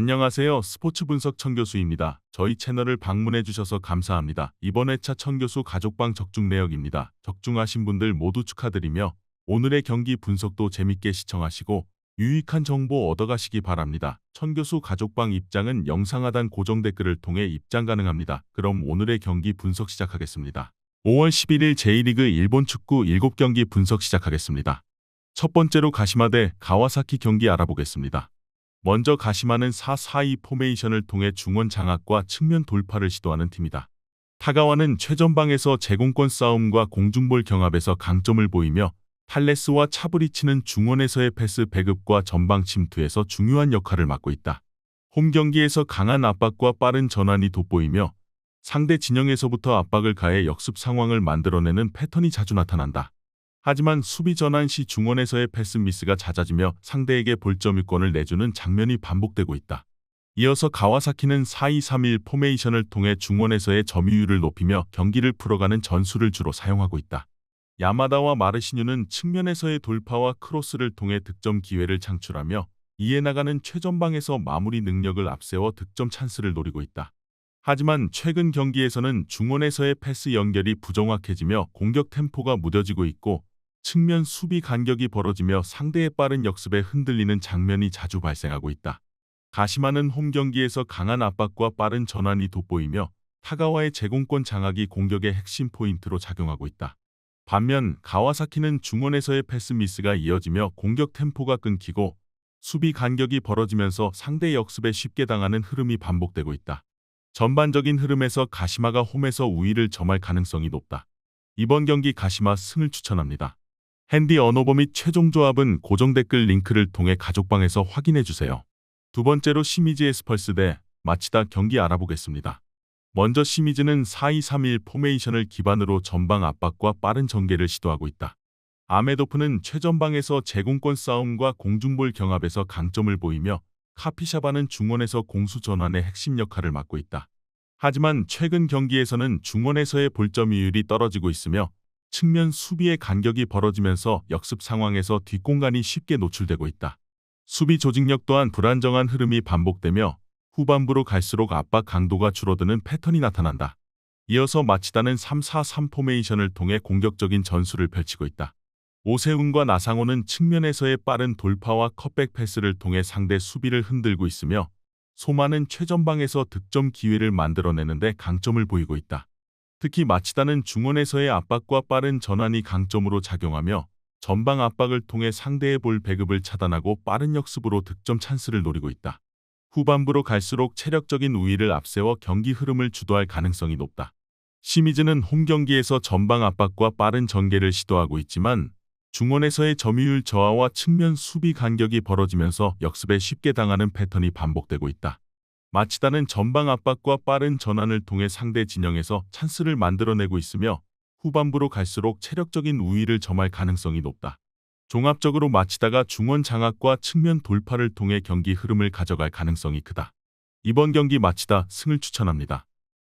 안녕하세요. 스포츠 분석 천교수입니다. 저희 채널을 방문해 주셔서 감사합니다. 이번 회차 천교수 가족방 적중 내역입니다. 적중하신 분들 모두 축하드리며 오늘의 경기 분석도 재밌게 시청하시고 유익한 정보 얻어가시기 바랍니다. 천교수 가족방 입장은 영상 하단 고정 댓글을 통해 입장 가능합니다. 그럼 오늘의 경기 분석 시작하겠습니다. 5월 11일 제1리그 일본 축구 7경기 분석 시작하겠습니다. 첫 번째로 가시마 대 가와사키 경기 알아보겠습니다. 먼저 가시마는 4-4-2 포메이션을 통해 중원 장악과 측면 돌파를 시도하는 팀이다. 타가와는 최전방에서 제공권 싸움과 공중볼 경합에서 강점을 보이며 탈레스와 차브리치는 중원에서의 패스 배급과 전방 침투에서 중요한 역할을 맡고 있다. 홈 경기에서 강한 압박과 빠른 전환이 돋보이며 상대 진영에서부터 압박을 가해 역습 상황을 만들어내는 패턴이 자주 나타난다. 하지만 수비 전환 시 중원에서의 패스 미스가 잦아지며 상대에게 볼점유권을 내주는 장면이 반복되고 있다. 이어서 가와사키는 4-2-3-1 포메이션을 통해 중원에서의 점유율을 높이며 경기를 풀어가는 전술을 주로 사용하고 있다. 야마다와 마르시뉴는 측면에서의 돌파와 크로스를 통해 득점 기회를 창출하며 이에 나가는 최전방에서 마무리 능력을 앞세워 득점 찬스를 노리고 있다. 하지만 최근 경기에서는 중원에서의 패스 연결이 부정확해지며 공격 템포가 무뎌지고 있고 측면 수비 간격이 벌어지며 상대의 빠른 역습에 흔들리는 장면이 자주 발생하고 있다. 가시마는 홈 경기에서 강한 압박과 빠른 전환이 돋보이며 타가와의 제공권 장악이 공격의 핵심 포인트로 작용하고 있다. 반면 가와사키는 중원에서의 패스 미스가 이어지며 공격 템포가 끊기고 수비 간격이 벌어지면서 상대 역습에 쉽게 당하는 흐름이 반복되고 있다. 전반적인 흐름에서 가시마가 홈에서 우위를 점할 가능성이 높다. 이번 경기 가시마 승을 추천합니다. 핸디 언어버 및 최종 조합은 고정 댓글 링크를 통해 가족방에서 확인해주세요. 두 번째로 시미즈 에스펄스 대 마치다 경기 알아보겠습니다. 먼저 시미즈는 4-2-3-1 포메이션을 기반으로 전방 압박과 빠른 전개를 시도하고 있다. 아메도프는 최전방에서 제공권 싸움과 공중볼 경합에서 강점을 보이며 카피샤바는 중원에서 공수 전환의 핵심 역할을 맡고 있다. 하지만 최근 경기에서는 중원에서의 볼점유율이 떨어지고 있으며 측면 수비의 간격이 벌어지면서 역습 상황에서 뒷공간이 쉽게 노출되고 있다. 수비 조직력 또한 불안정한 흐름이 반복되며 후반부로 갈수록 압박 강도가 줄어드는 패턴이 나타난다. 이어서 마치다는 3-4-3 포메이션을 통해 공격적인 전술을 펼치고 있다. 오세훈과 나상호는 측면에서의 빠른 돌파와 컷백 패스를 통해 상대 수비를 흔들고 있으며 소마는 최전방에서 득점 기회를 만들어내는데 강점을 보이고 있다. 특히 마치다는 중원에서의 압박과 빠른 전환이 강점으로 작용하며 전방 압박을 통해 상대의 볼 배급을 차단하고 빠른 역습으로 득점 찬스를 노리고 있다. 후반부로 갈수록 체력적인 우위를 앞세워 경기 흐름을 주도할 가능성이 높다. 시미즈는 홈 경기에서 전방 압박과 빠른 전개를 시도하고 있지만 중원에서의 점유율 저하와 측면 수비 간격이 벌어지면서 역습에 쉽게 당하는 패턴이 반복되고 있다. 마치다는 전방 압박과 빠른 전환을 통해 상대 진영에서 찬스를 만들어내고 있으며 후반부로 갈수록 체력적인 우위를 점할 가능성이 높다. 종합적으로 마치다가 중원 장악과 측면 돌파를 통해 경기 흐름을 가져갈 가능성이 크다. 이번 경기 마치다 승을 추천합니다.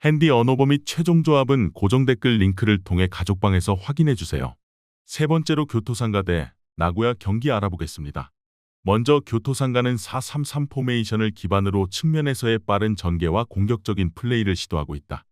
핸디 언어버 및 최종 조합은 고정 댓글 링크를 통해 가족방에서 확인해주세요. 세 번째로 교토상가 대 나고야 경기 알아보겠습니다. 먼저 교토상가는 4-3-3 포메이션을 기반으로 측면에서의 빠른 전개와 공격적인 플레이를 시도하고 있다.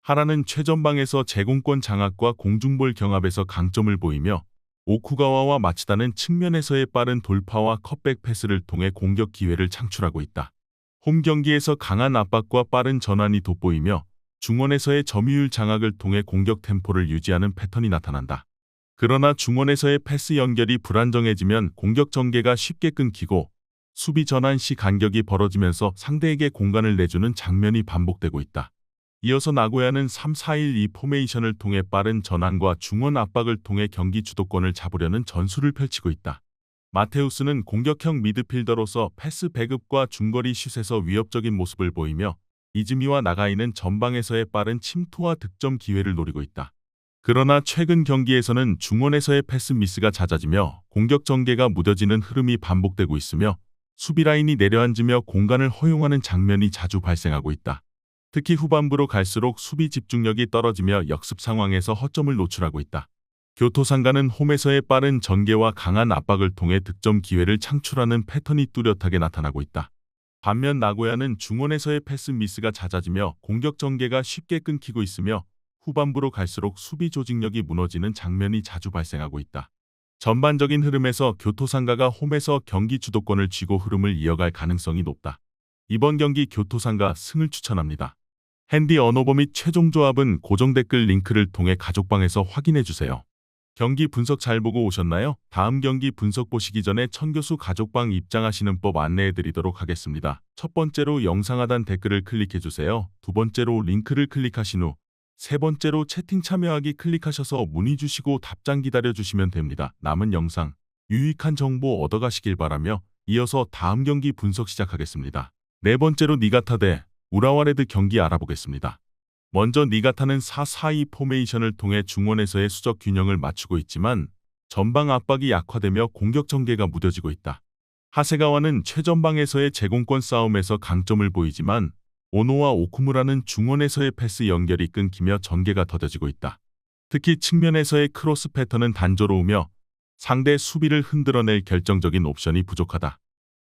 하라는 최전방에서 제공권 장악과 공중볼 경합에서 강점을 보이며 오쿠가와와 마치다는 측면에서의 빠른 돌파와 컷백 패스를 통해 공격 기회를 창출하고 있다. 홈 경기에서 강한 압박과 빠른 전환이 돋보이며 중원에서의 점유율 장악을 통해 공격 템포를 유지하는 패턴이 나타난다. 그러나 중원에서의 패스 연결이 불안정해지면 공격 전개가 쉽게 끊기고 수비 전환 시 간격이 벌어지면서 상대에게 공간을 내주는 장면이 반복되고 있다. 이어서 나고야는 3-4-1-2 포메이션을 통해 빠른 전환과 중원 압박을 통해 경기 주도권을 잡으려는 전술을 펼치고 있다. 마테우스는 공격형 미드필더로서 패스 배급과 중거리 슛에서 위협적인 모습을 보이며 이즈미와 나가이는 전방에서의 빠른 침투와 득점 기회를 노리고 있다. 그러나 최근 경기에서는 중원에서의 패스 미스가 잦아지며 공격 전개가 무뎌지는 흐름이 반복되고 있으며 수비 라인이 내려앉으며 공간을 허용하는 장면이 자주 발생하고 있다. 특히 후반부로 갈수록 수비 집중력이 떨어지며 역습 상황에서 허점을 노출하고 있다. 교토상가는 홈에서의 빠른 전개와 강한 압박을 통해 득점 기회를 창출하는 패턴이 뚜렷하게 나타나고 있다. 반면 나고야는 중원에서의 패스 미스가 잦아지며 공격 전개가 쉽게 끊기고 있으며 후반부로 갈수록 수비 조직력이 무너지는 장면이 자주 발생하고 있다. 전반적인 흐름에서 교토상가가 홈에서 경기 주도권을 쥐고 흐름을 이어갈 가능성이 높다. 이번 경기 교토상가 승을 추천합니다. 핸디 언어버 및 최종 조합은 고정 댓글 링크를 통해 가족방에서 확인해주세요. 경기 분석 잘 보고 오셨나요? 다음 경기 분석 보시기 전에 천교수 가족방 입장하시는 법 안내해드리도록 하겠습니다. 첫 번째로 영상 하단 댓글을 클릭해주세요. 두 번째로 링크를 클릭하신 후 세 번째로 채팅 참여하기 클릭하셔서 문의 주시고 답장 기다려주시면 됩니다. 남은 영상 유익한 정보 얻어가시길 바라며 이어서 다음 경기 분석 시작하겠습니다. 네 번째로 니가타 대 우라와레드 경기 알아보겠습니다. 먼저 니가타는 4-4-2 포메이션을 통해 중원에서의 수적 균형을 맞추고 있지만 전방 압박이 약화되며 공격 전개가 무뎌지고 있다. 하세가와는 최전방에서의 제공권 싸움에서 강점을 보이지만 오노와 오쿠무라는 중원에서의 패스 연결이 끊기며 전개가 더뎌지고 있다. 특히 측면에서의 크로스 패턴은 단조로우며 상대 수비를 흔들어낼 결정적인 옵션이 부족하다.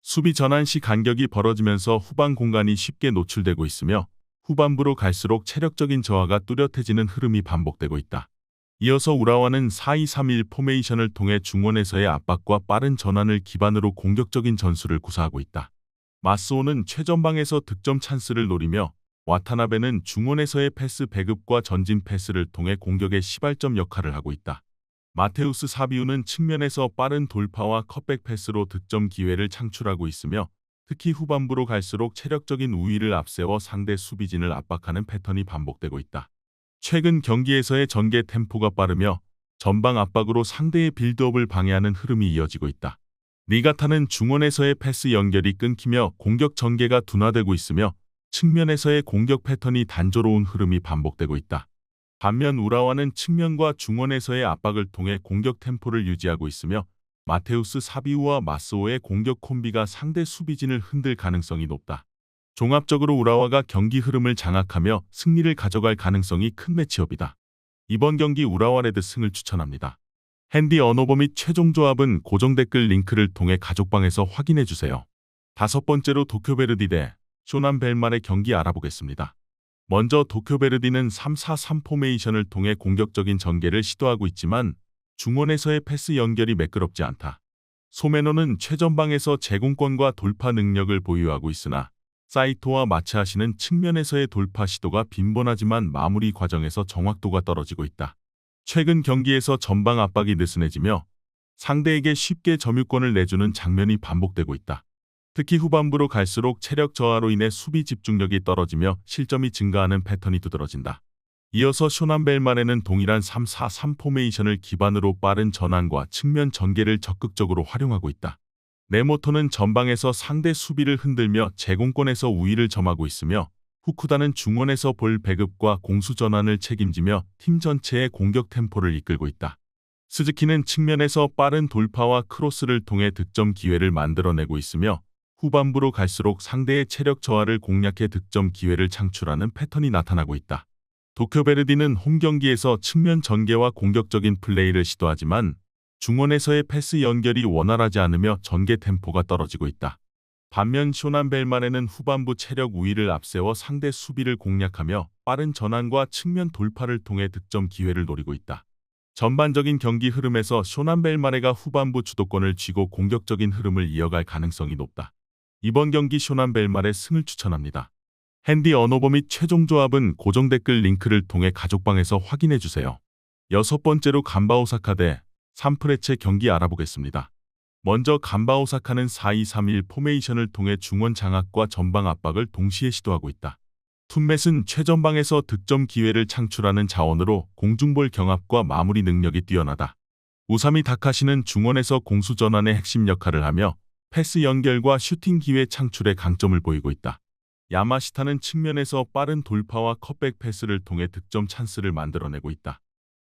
수비 전환 시 간격이 벌어지면서 후방 공간이 쉽게 노출되고 있으며 후반부로 갈수록 체력적인 저하가 뚜렷해지는 흐름이 반복되고 있다. 이어서 우라와는 4-2-3-1 포메이션을 통해 중원에서의 압박과 빠른 전환을 기반으로 공격적인 전술을 구사하고 있다. 마스오는 최전방에서 득점 찬스를 노리며 와타나베는 중원에서의 패스 배급과 전진 패스를 통해 공격의 시발점 역할을 하고 있다. 마테우스 사비우는 측면에서 빠른 돌파와 컷백 패스로 득점 기회를 창출하고 있으며 특히 후반부로 갈수록 체력적인 우위를 앞세워 상대 수비진을 압박하는 패턴이 반복되고 있다. 최근 경기에서의 전개 템포가 빠르며 전방 압박으로 상대의 빌드업을 방해하는 흐름이 이어지고 있다. 니가타는 중원에서의 패스 연결이 끊기며 공격 전개가 둔화되고 있으며 측면에서의 공격 패턴이 단조로운 흐름이 반복되고 있다. 반면 우라와는 측면과 중원에서의 압박을 통해 공격 템포를 유지하고 있으며 마테우스 사비우와 마스오의 공격 콤비가 상대 수비진을 흔들 가능성이 높다. 종합적으로 우라와가 경기 흐름을 장악하며 승리를 가져갈 가능성이 큰 매치업이다. 이번 경기 우라와 레드 승을 추천합니다. 핸디 언어버 및 최종 조합은 고정 댓글 링크를 통해 가족방에서 확인해주세요. 다섯 번째로 도쿄베르디 대 쇼난 벨말의 경기 알아보겠습니다. 먼저 도쿄베르디는 3-4-3 포메이션을 통해 공격적인 전개를 시도하고 있지만 중원에서의 패스 연결이 매끄럽지 않다. 소메노는 최전방에서 제공권과 돌파 능력을 보유하고 있으나 사이토와 마츠하시는 측면에서의 돌파 시도가 빈번하지만 마무리 과정에서 정확도가 떨어지고 있다. 최근 경기에서 전방 압박이 느슨해지며 상대에게 쉽게 점유권을 내주는 장면이 반복되고 있다. 특히 후반부로 갈수록 체력 저하로 인해 수비 집중력이 떨어지며 실점이 증가하는 패턴이 두드러진다. 이어서 쇼난 벨말에는 동일한 3-4-3 포메이션을 기반으로 빠른 전환과 측면 전개를 적극적으로 활용하고 있다. 네모토는 전방에서 상대 수비를 흔들며 제공권에서 우위를 점하고 있으며 후쿠다는 중원에서 볼 배급과 공수 전환을 책임지며 팀 전체의 공격 템포를 이끌고 있다. 스즈키는 측면에서 빠른 돌파와 크로스를 통해 득점 기회를 만들어내고 있으며 후반부로 갈수록 상대의 체력 저하를 공략해 득점 기회를 창출하는 패턴이 나타나고 있다. 도쿄베르디는 홈 경기에서 측면 전개와 공격적인 플레이를 시도하지만 중원에서의 패스 연결이 원활하지 않으며 전개 템포가 떨어지고 있다. 반면 쇼난 벨말에는 후반부 체력 우위를 앞세워 상대 수비를 공략하며 빠른 전환과 측면 돌파를 통해 득점 기회를 노리고 있다. 전반적인 경기 흐름에서 쇼난 벨말레가 후반부 주도권을 쥐고 공격적인 흐름을 이어갈 가능성이 높다. 이번 경기 쇼난 벨말레 승을 추천합니다. 핸디 언어버 및 최종 조합은 고정 댓글 링크를 통해 가족방에서 확인해주세요. 여섯 번째로 간바 오사카 대 산프레체 경기 알아보겠습니다. 먼저 간바 오사카는 4-2-3-1 포메이션을 통해 중원 장악과 전방 압박을 동시에 시도하고 있다. 툰맷은 최전방에서 득점 기회를 창출하는 자원으로 공중볼 경합과 마무리 능력이 뛰어나다. 우사미 다카시는 중원에서 공수 전환의 핵심 역할을 하며 패스 연결과 슈팅 기회 창출에 강점을 보이고 있다. 야마시타는 측면에서 빠른 돌파와 컷백 패스를 통해 득점 찬스를 만들어내고 있다.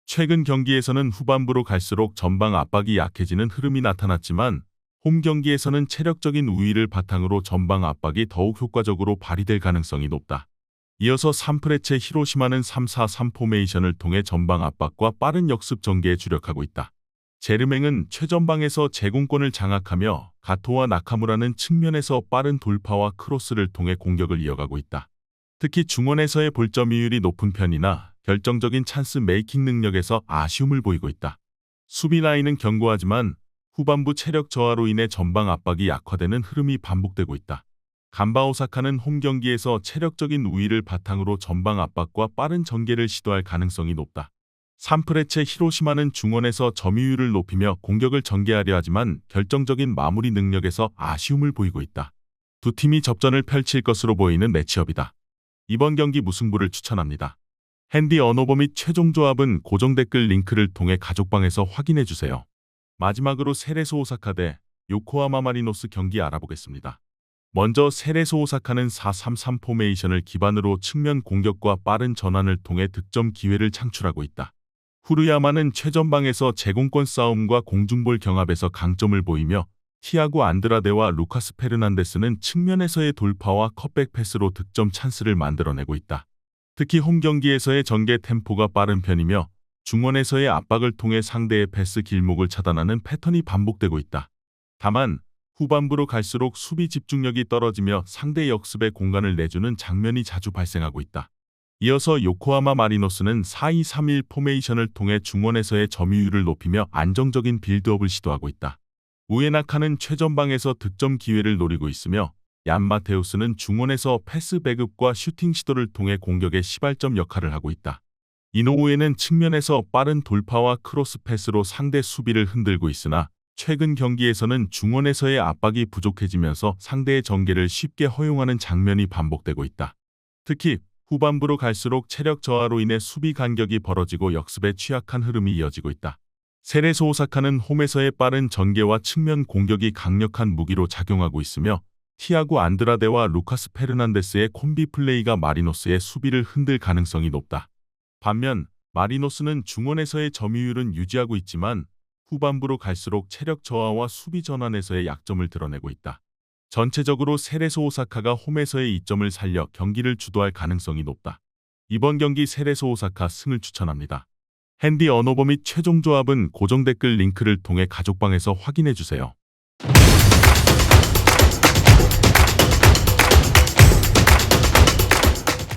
최근 경기에서는 후반부로 갈수록 전방 압박이 약해지는 흐름이 나타났지만 홈 경기에서는 체력적인 우위를 바탕으로 전방 압박이 더욱 효과적으로 발휘될 가능성이 높다. 이어서 산프레체 히로시마는 3-4-3 포메이션을 통해 전방 압박과 빠른 역습 전개에 주력하고 있다. 제르맹은 최전방에서 제공권을 장악하며 가토와 나카무라는 측면에서 빠른 돌파와 크로스를 통해 공격을 이어가고 있다. 특히 중원에서의 볼점이율이 높은 편이나 결정적인 찬스 메이킹 능력에서 아쉬움을 보이고 있다. 수비 라인은 견고하지만 후반부 체력 저하로 인해 전방 압박이 약화되는 흐름이 반복되고 있다. 간바 오사카는 홈 경기에서 체력적인 우위를 바탕으로 전방 압박과 빠른 전개를 시도할 가능성이 높다. 산프레체 히로시마는 중원에서 점유율을 높이며 공격을 전개하려 하지만 결정적인 마무리 능력에서 아쉬움을 보이고 있다. 두 팀이 접전을 펼칠 것으로 보이는 매치업이다. 이번 경기 무승부를 추천합니다. 핸디 언오버 및 최종 조합은 고정 댓글 링크를 통해 가족방에서 확인해주세요. 마지막으로 세레소 오사카 대 요코하마 마리노스 경기 알아보겠습니다. 먼저 세레소 오사카는 4-3-3 포메이션을 기반으로 측면 공격과 빠른 전환을 통해 득점 기회를 창출하고 있다. 후르야마는 최전방에서 제공권 싸움과 공중볼 경합에서 강점을 보이며 티아고 안드라데와 루카스 페르난데스는 측면에서의 돌파와 컷백 패스로 득점 찬스를 만들어내고 있다. 특히 홈 경기에서의 전개 템포가 빠른 편이며 중원에서의 압박을 통해 상대의 패스 길목을 차단하는 패턴이 반복되고 있다. 다만 후반부로 갈수록 수비 집중력이 떨어지며 상대 역습에 공간을 내주는 장면이 자주 발생하고 있다. 이어서 요코하마 마리노스는 4-2-3-1 포메이션을 통해 중원에서의 점유율을 높이며 안정적인 빌드업을 시도하고 있다. 우에나카는 최전방에서 득점 기회를 노리고 있으며 얀마테우스는 중원에서 패스 배급과 슈팅 시도를 통해 공격의 시발점 역할을 하고 있다. 이노우에는 측면에서 빠른 돌파와 크로스 패스로 상대 수비를 흔들고 있으나 최근 경기에서는 중원에서의 압박이 부족해지면서 상대의 전개를 쉽게 허용하는 장면이 반복되고 있다. 특히 후반부로 갈수록 체력 저하로 인해 수비 간격이 벌어지고 역습에 취약한 흐름이 이어지고 있다. 세레소 오사카는 홈에서의 빠른 전개와 측면 공격이 강력한 무기로 작용하고 있으며 티아고 안드라데와 루카스 페르난데스의 콤비 플레이가 마리노스의 수비를 흔들 가능성이 높다. 반면 마리노스는 중원에서의 점유율은 유지하고 있지만 후반부로 갈수록 체력 저하와 수비 전환에서의 약점을 드러내고 있다. 전체적으로 세레소 오사카가 홈에서의 이점을 살려 경기를 주도할 가능성이 높다. 이번 경기 세레소 오사카 승을 추천합니다. 핸디 언오버 및 최종 조합은 고정 댓글 링크를 통해 가족방에서 확인해주세요.